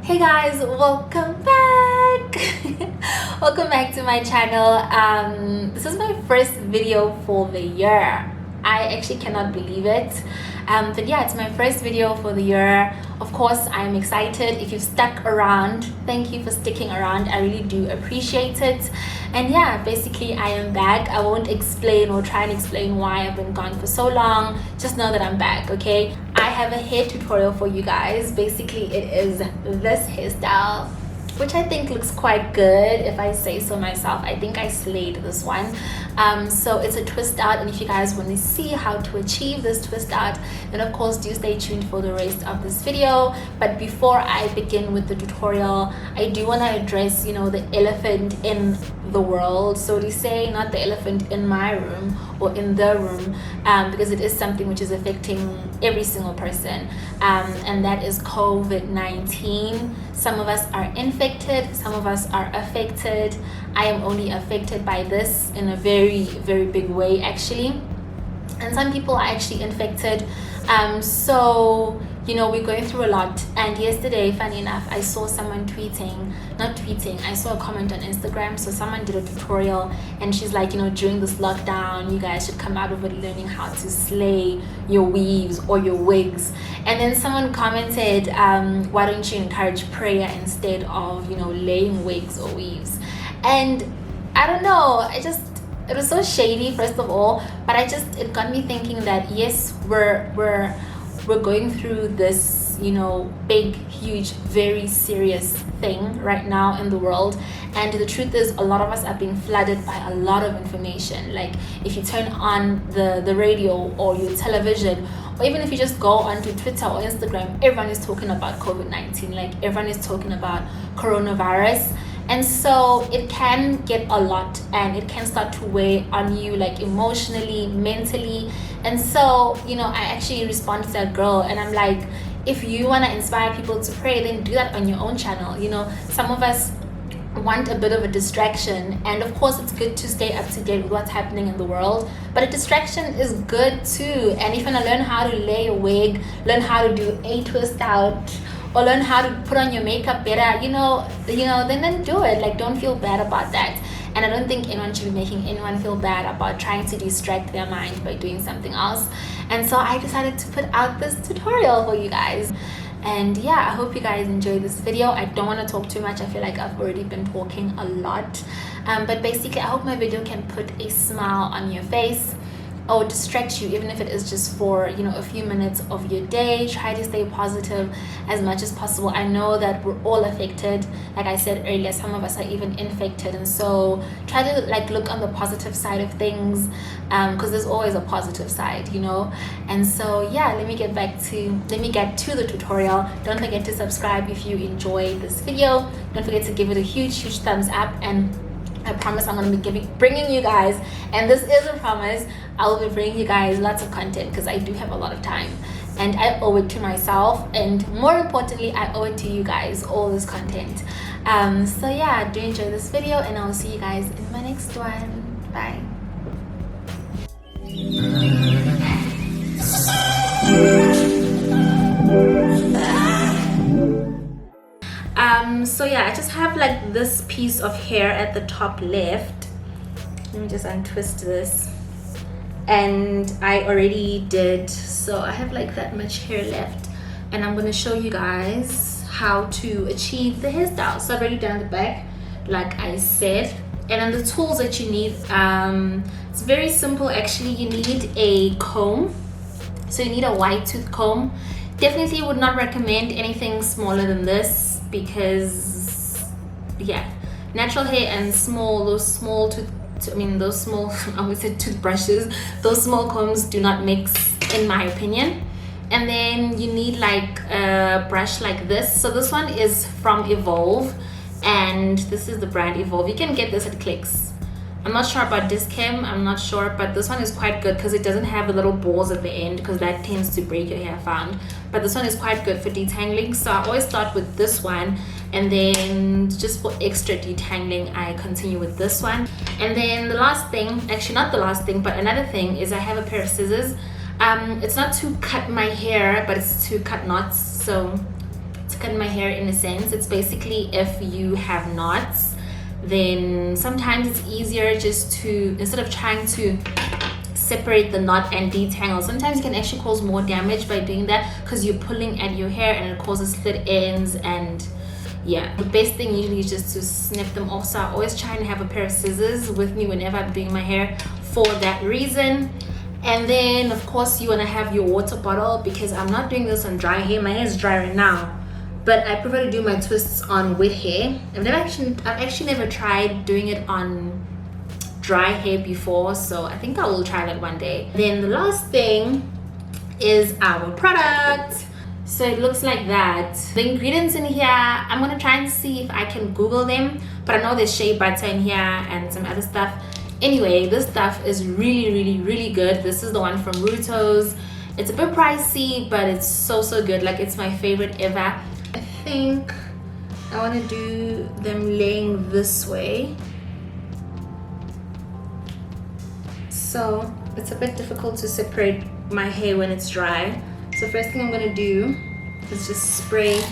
Hey guys, welcome back. Welcome back to my channel. This is my first video for the year. I actually cannot believe it. But yeah, it's my first video for the year. Of course, I'm excited. If you've stuck around, thank you for sticking around. I really do appreciate it. And yeah, basically I am back. I won't explain or try and explain why I've been gone for so long. Just know that I'm back, okay? I have a hair tutorial for you guys. Basically, it is this hairstyle, which I think looks quite good if I say so myself. I think I slayed this one. So it's a twist out, and if you guys want to see how to achieve this twist out, then of course do stay tuned for the rest of this video. But before I begin with the tutorial, I do want to address, the elephant in the world, so to say, not the elephant in my room or in the room, because it is something which is affecting every single person, and that is COVID-19. Some of us are infected, some of us are affected. I am only affected by this in a very, very big way, actually. And some people are actually infected. So, we're going through a lot. And yesterday, funny enough, I saw someone I saw a comment on Instagram. So someone did a tutorial and she's like, during this lockdown, you guys should come out of it learning how to slay your weaves or your wigs. And then someone commented, why don't you encourage prayer instead of, laying wigs or weaves? And I don't know, it was so shady, first of all, but it got me thinking that yes, we're going through this, big, huge, very serious thing right now in the world. And the truth is, a lot of us are being flooded by a lot of information. Like if you turn on the radio or your television, or even if you just go onto Twitter or Instagram, everyone is talking about COVID-19. Like everyone is talking about coronavirus. And so it can get a lot, and it can start to weigh on you, like emotionally, mentally. And so, I actually responded to that girl, and I'm like, if you want to inspire people to pray, then do that on your own channel. Some of us want a bit of a distraction, and of course it's good to stay up to date with what's happening in the world, but a distraction is good too. And if you want to learn how to lay a wig, learn how to do a twist out, or learn how to put on your makeup better, then do it. Like, don't feel bad about that. And I don't think anyone should be making anyone feel bad about trying to distract their mind by doing something else. And so I decided to put out this tutorial for you guys. And yeah, I hope you guys enjoy this video. I don't want to talk too much. I feel like I've already been talking a lot. But basically, I hope my video can put a smile on your face, or distract you, even if it is just for a few minutes of your day. Try to stay positive as much as possible. I know that we're all affected. Like I said earlier, some of us are even infected, and so try to look on the positive side of things, because there's always a positive side, And so yeah, let me get to the tutorial. Don't forget to subscribe if you enjoyed this video. Don't forget to give it a huge thumbs up, and I promise I'm going to be bringing you guys, and this is a promise, I will be bringing you guys lots of content, because I do have a lot of time, and I owe it to myself, and more importantly, I owe it to you guys, all this content. So yeah, do enjoy this video, and I'll see you guys in my next one. Bye. So yeah, I just have this piece of hair at the top left. Let me just untwist this, and I already did, so I have that much hair left, and I'm going to show you guys how to achieve the hairstyle. So I've already done the back, like I said, and then the tools that you need, it's very simple actually. You need a comb, so you need a wide tooth comb. Definitely would not recommend anything smaller than this, because yeah, natural hair and those small I would say toothbrushes, those small combs do not mix, in my opinion. And then you need a brush like this. So this one is from Evolve, and this is the brand Evolve. You can get this at Clicks. I'm not sure about Discam, I'm not sure, but this one is quite good because it doesn't have the little balls at the end, because that tends to break your hair, found. But this one is quite good for detangling, so I always start with this one, and then just for extra detangling I continue with this one. And then the last thing, actually not the last thing, but another thing is I have a pair of scissors. It's not to cut my hair, but it's to cut knots. So skin my hair in a sense. It's basically if you have knots, then sometimes it's easier just to, instead of trying to separate the knot and detangle, sometimes it can actually cause more damage by doing that because you're pulling at your hair and it causes split ends. And yeah, the best thing usually is just to snip them off. So I always try and have a pair of scissors with me whenever I'm doing my hair for that reason. And then of course you want to have your water bottle, because I'm not doing this on dry hair. My hair is dry right now, but I prefer to do my twists on wet hair. I've actually never tried doing it on dry hair before, so I think I will try that one day. Then the last thing is our product. So it looks like that. The ingredients in here, I'm gonna try and see if I can Google them, but I know there's shea butter in here and some other stuff. Anyway, this stuff is really good. This is the one from Ruutos. It's a bit pricey, but it's so good. Like, it's my favorite ever. I think I want to do them laying this way, so it's a bit difficult to separate my hair when it's dry. So first thing I'm going to do is just spray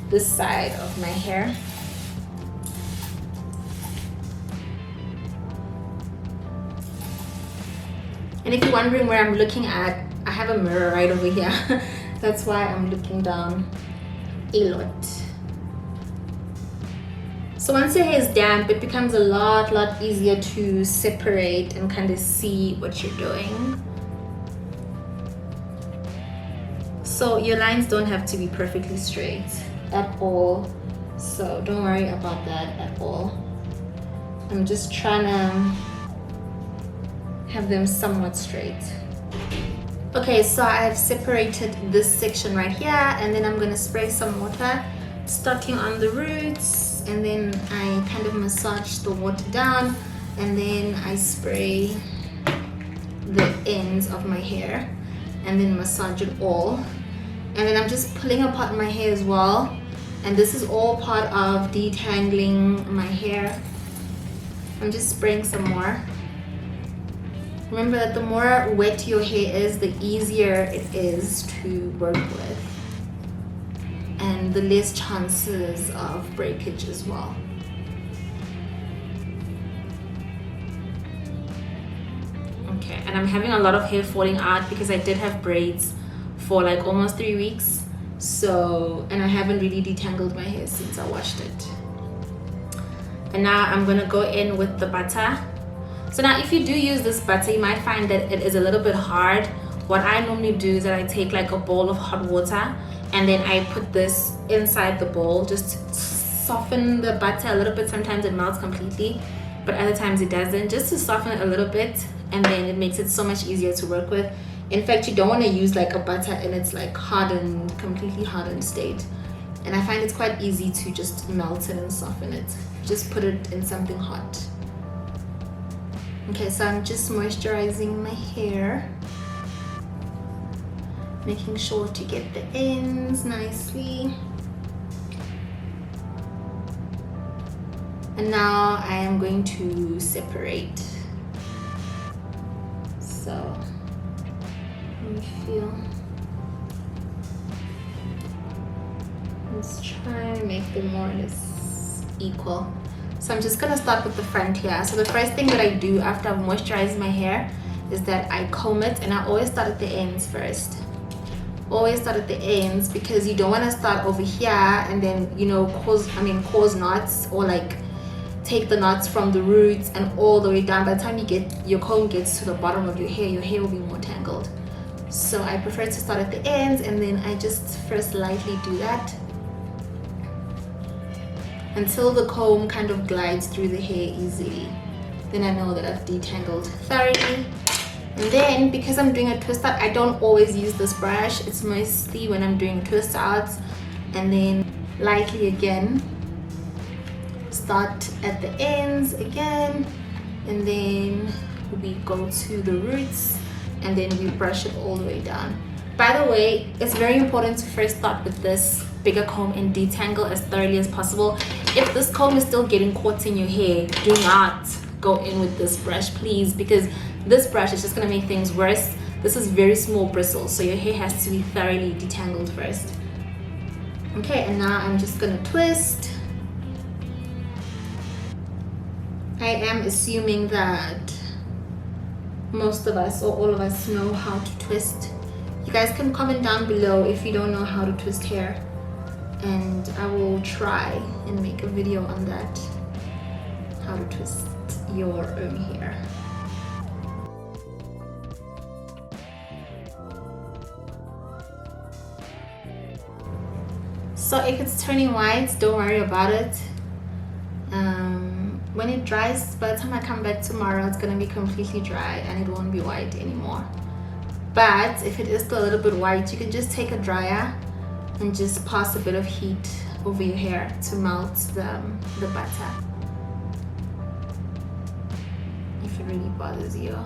this side of my hair. And if you're wondering where I'm looking at, I have a mirror right over here. That's why I'm looking down a lot. So once your hair is damp, it becomes a lot easier to separate and kind of see what you're doing. So your lines don't have to be perfectly straight at all, so don't worry about that at all. I'm just trying to have them somewhat straight. Okay, so I've separated this section right here, and then I'm gonna spray some water, starting on the roots, and then I kind of massage the water down, and then I spray the ends of my hair, and then massage it all. And then I'm just pulling apart my hair as well, and this is all part of detangling my hair. I'm just spraying some more. Remember that the more wet your hair is, the easier it is to work with, and the less chances of breakage as well. Okay, and I'm having a lot of hair falling out because I did have braids for like almost 3 weeks, so, and I haven't really detangled my hair since I washed it. And now I'm gonna go in with the butter. So now if you do use this butter, you might find that it is a little bit hard. What I normally do is that I take like a bowl of hot water, and then I put this inside the bowl just to soften the butter a little bit. Sometimes it melts completely, but other times it doesn't, just to soften it a little bit, and then it makes it so much easier to work with. In fact, you don't want to use like a butter in its like hardened, completely hardened state. And I find it's quite easy to just melt it and soften it. Just put it in something hot. Okay, so I'm just moisturizing my hair, making sure to get the ends nicely. And now I am going to separate. So let me feel. Let's try and make them more or less equal. So I'm just gonna start with the front here. So the first thing that I do after I've moisturized my hair is that I comb it, and I always start at the ends first. Always start at the ends, because you don't want to start over here and then, you know, cause knots, or like take the knots from the roots and all the way down. By the time your comb gets to the bottom of your hair will be more tangled. So I prefer to start at the ends, and then I just first lightly do that until the comb kind of glides through the hair easily. Then I know that I've detangled thoroughly. And then, because I'm doing a twist out, I don't always use this brush. It's mostly when I'm doing twist outs. And then lightly again, start at the ends again, and then we go to the roots, and then we brush it all the way down. By the way, it's very important to first start with this bigger comb and detangle as thoroughly as possible. If this comb is still getting caught in your hair, do not go in with this brush, please, because this brush is just going to make things worse. This is very small bristles, so your hair has to be thoroughly detangled first. Okay, and now I'm just gonna twist. I am assuming that most of us or all of us know how to twist. You guys can comment down below if you don't know how to twist hair, and I will try and make a video on that, how to twist your own hair. So if it's turning white, don't worry about it. When it dries, by the time I come back tomorrow, it's gonna be completely dry and it won't be white anymore. But if it is still a little bit white, you can just take a dryer and just pass a bit of heat over your hair to melt the butter, if it really bothers you.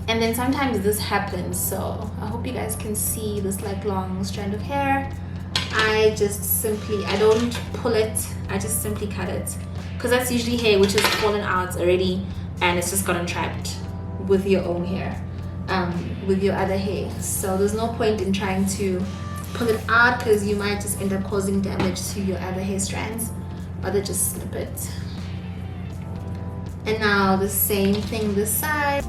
And then sometimes this happens, so I hope you guys can see this like long strand of hair. I don't pull it, I just simply cut it, because that's usually hair which has fallen out already and it's just gotten trapped with your own hair, with your other hair. So there's no point in trying to pull it out, because you might just end up causing damage to your other hair strands. Rather just snip it. And now the same thing this side.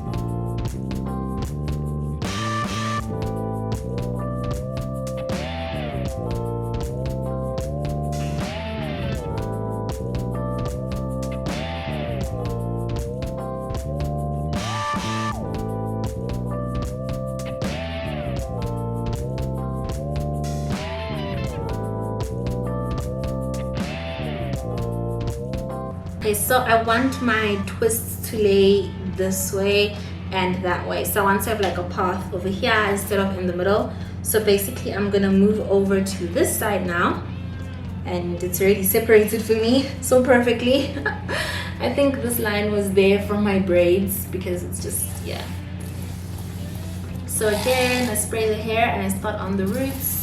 Okay, so I want my twists to lay this way and that way. So I want to have like a path over here instead of in the middle. So basically I'm gonna move over to this side now, and it's already separated for me so perfectly. I think this line was there from my braids because it's just, yeah. So again, I spray the hair and I start on the roots.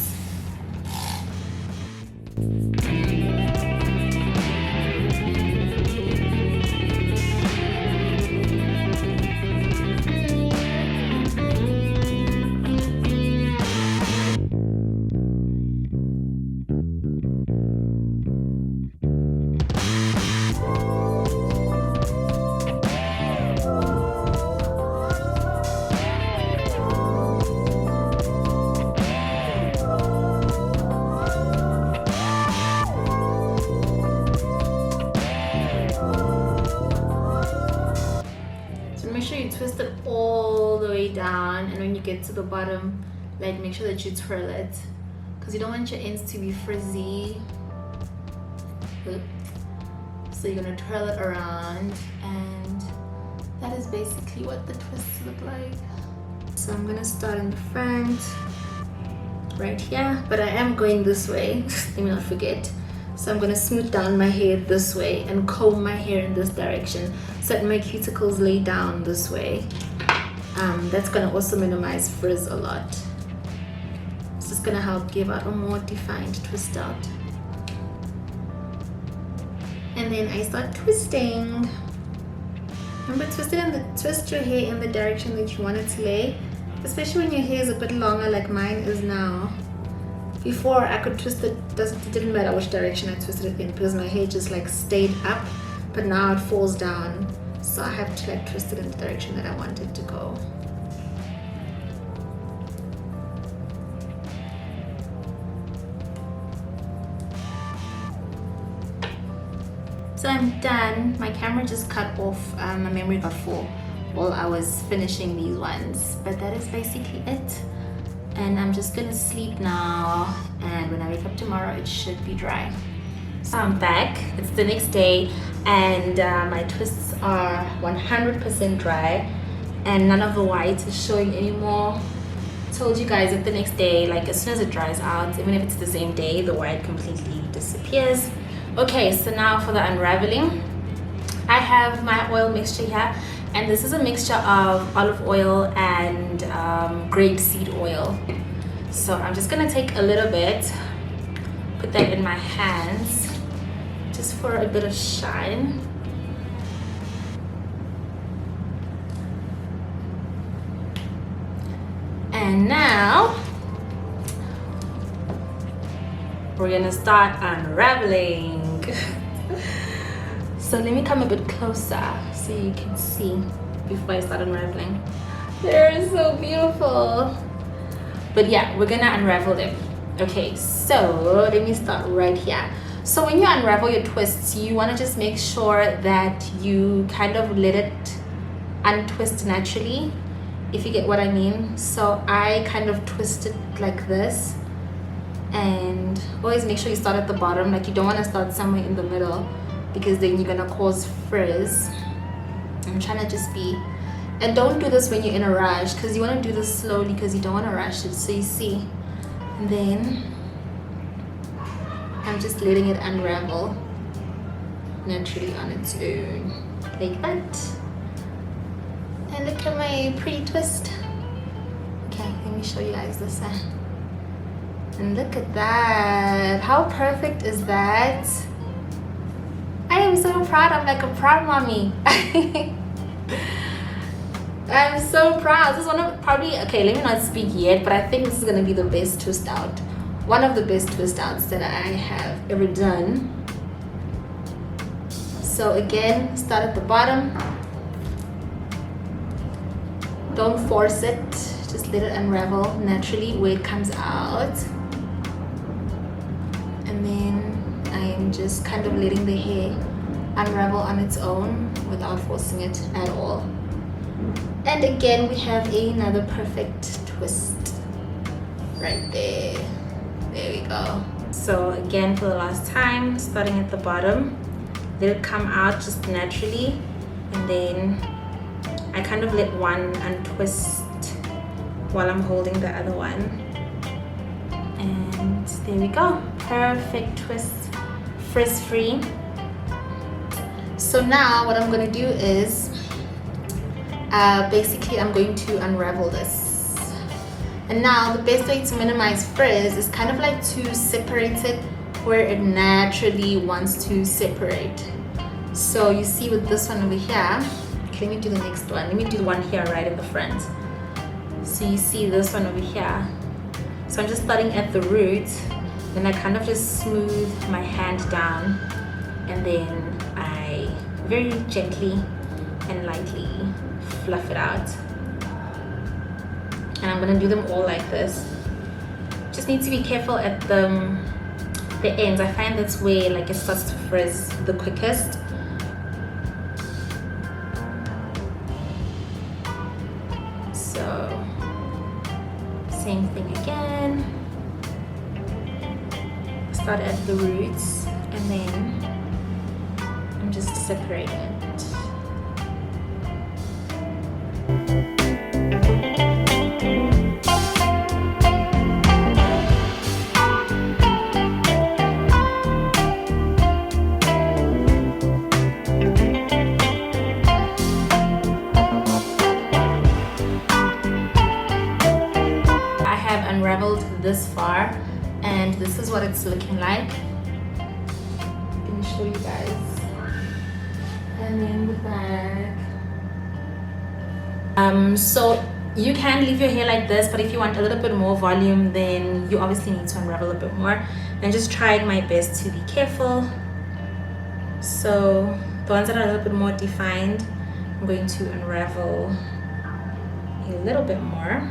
Twist it all the way down, and when you get to the bottom, like make sure that you twirl it, because you don't want your ends to be frizzy. So you're gonna twirl it around, and that is basically what the twists look like. So I'm gonna start in the front right here, but I am going this way. Let me not forget. So I'm gonna smooth down my hair this way and comb my hair in this direction so that my cuticles lay down this way. That's gonna also minimize frizz a lot. It's just gonna help give out a more defined twist out. And then I start twisting. Remember, twist your hair in the direction that you want it to lay, especially when your hair is a bit longer like mine is now. Before I could twist it, it didn't matter which direction I twisted it in because my hair just like stayed up, but now it falls down, so I have to like twist it in the direction that I want it to go. So I'm done. My camera just cut off, my memory got full while I was finishing these ones, but that is basically it. And I'm just gonna sleep now, and when I wake up tomorrow it should be dry. So I'm back, it's the next day, and my twists are 100% dry and none of the white is showing anymore. Told you guys that the next day, like as soon as it dries out, even if it's the same day, the white completely disappears. Okay, so now for the unraveling. I have my oil mixture here, and this is a mixture of olive oil and grapeseed oil. So I'm just gonna take a little bit, put that in my hands just for a bit of shine. And now we're gonna start unraveling. So let me come a bit closer so you can see before I start unraveling. They're so beautiful. But yeah, we're gonna unravel them. Okay, so let me start right here. So when you unravel your twists, you want to just make sure that you kind of let it untwist naturally, if you get what I mean. So I kind of twist it like this, and always make sure you start at the bottom. Like, you don't want to start somewhere in the middle, because then you're gonna cause frizz. I'm trying to just be, and don't do this when you're in a rush, because you want to do this slowly because you don't want to rush it. So you see, and then I'm just letting it unravel naturally on its own, like that. And look at my pretty twist. Okay, let me show you guys this one. And look at that. How perfect is that? I am so proud. I'm like a proud mommy. I'm so proud. This is one of probably, okay, let me not speak yet, but I think this is gonna be the best twist out. One of the best twist outs that I have ever done. So again, start at the bottom. Don't force it, just let it unravel naturally where it comes out. And then I am just kind of letting the hair unravel on its own without forcing it at all. And again, we have another perfect twist right there. There we go. So again, for the last time, starting at the bottom, let it come out just naturally, and then I kind of let one untwist while I'm holding the other one. And there we go. Perfect twist, frizz-free. So now what I'm going to do is basically I'm going to unravel this. And now the best way to minimize frizz is kind of like to separate it where it naturally wants to separate. So you see with this one over here, okay, let me do the next one. Let me do the one here right at the front. So you see this one over here. So I'm just starting at the root, then I kind of just smooth my hand down, and then I very gently and lightly fluff it out. And I'm gonna do them all like this. Just need to be careful at the ends. I find that's where like it starts to frizz the quickest. So same thing again. Start at the roots, and then I'm just separating it. Unraveled this far, and this is what it's looking like. Let me show you guys. And then the back. So you can leave your hair like this, but if you want a little bit more volume, then you obviously need to unravel a bit more. And just trying my best to be careful. So the ones that are a little bit more defined, I'm going to unravel a little bit more.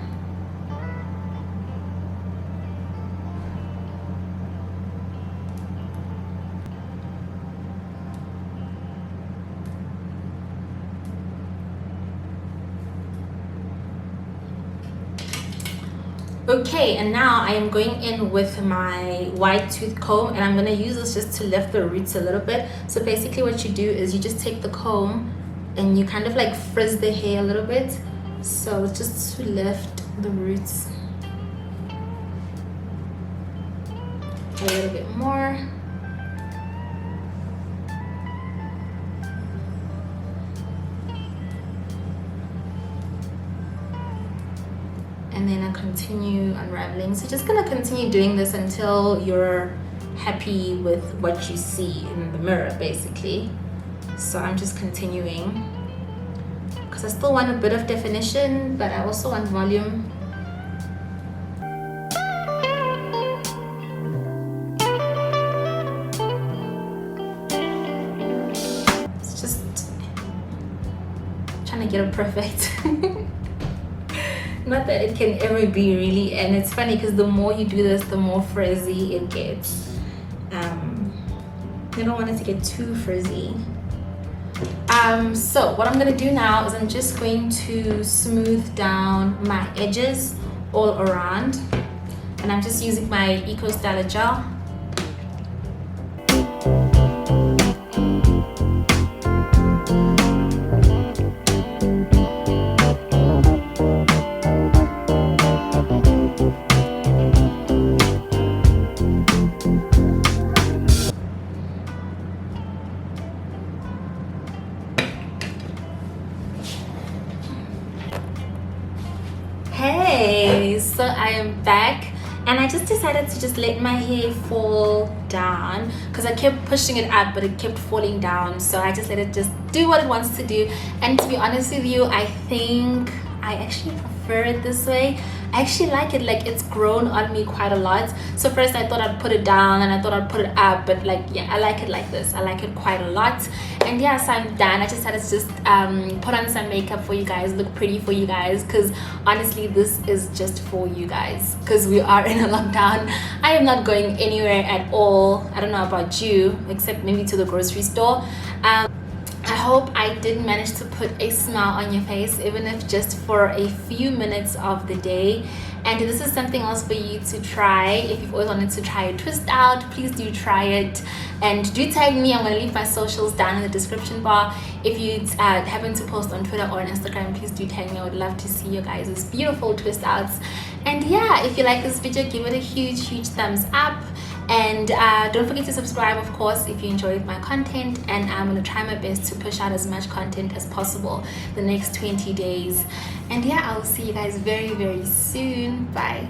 Okay, and now I am going in with my wide tooth comb, and I'm going to use this just to lift the roots a little bit. So basically what you do is you just take the comb and you kind of like frizz the hair a little bit. So it's just to lift the roots a little bit more. And then I continue unraveling. So just gonna continue doing this until you're happy with what you see in the mirror, basically. So I'm just continuing because I still want a bit of definition, but I also want volume. to get it perfect. Not that it can ever be really, and it's funny because the more you do this, the more frizzy it gets. I don't want it to get too frizzy. So what I'm gonna do now is I'm just going to smooth down my edges all around, and I'm just using my Eco Styler gel. Hey, so I am back, and I just decided to just let my hair fall down because I kept pushing it up but it kept falling down, so I just let it just do what it wants to do. And to be honest with you, I think I actually prefer it this way. I actually like it, like it's grown on me quite a lot. So first I thought I'd put it down and I thought I'd put it up, but like, yeah, I like it like this. I like it quite a lot. And yeah, so I'm done. I just had to just put on some makeup for you guys, look pretty for you guys, because honestly this is just for you guys because we are in a lockdown. I am not going anywhere at all. I don't know about you, except maybe to the grocery store. I hope I did manage to put a smile on your face, even if just for a few minutes of the day. And this is something else for you to try. If you've always wanted to try a twist out, please do try it. And do tag me. I'm going to leave my socials down in the description bar. If you happen to post on Twitter or on Instagram, please do tag me. I would love to see your guys' beautiful twist outs. And yeah, if you like this video, give it a huge thumbs up. And don't forget to subscribe, of course, if you enjoyed my content. And I'm going to try my best to push out as much content as possible the next 20 days. And yeah, I'll see you guys very soon. Bye.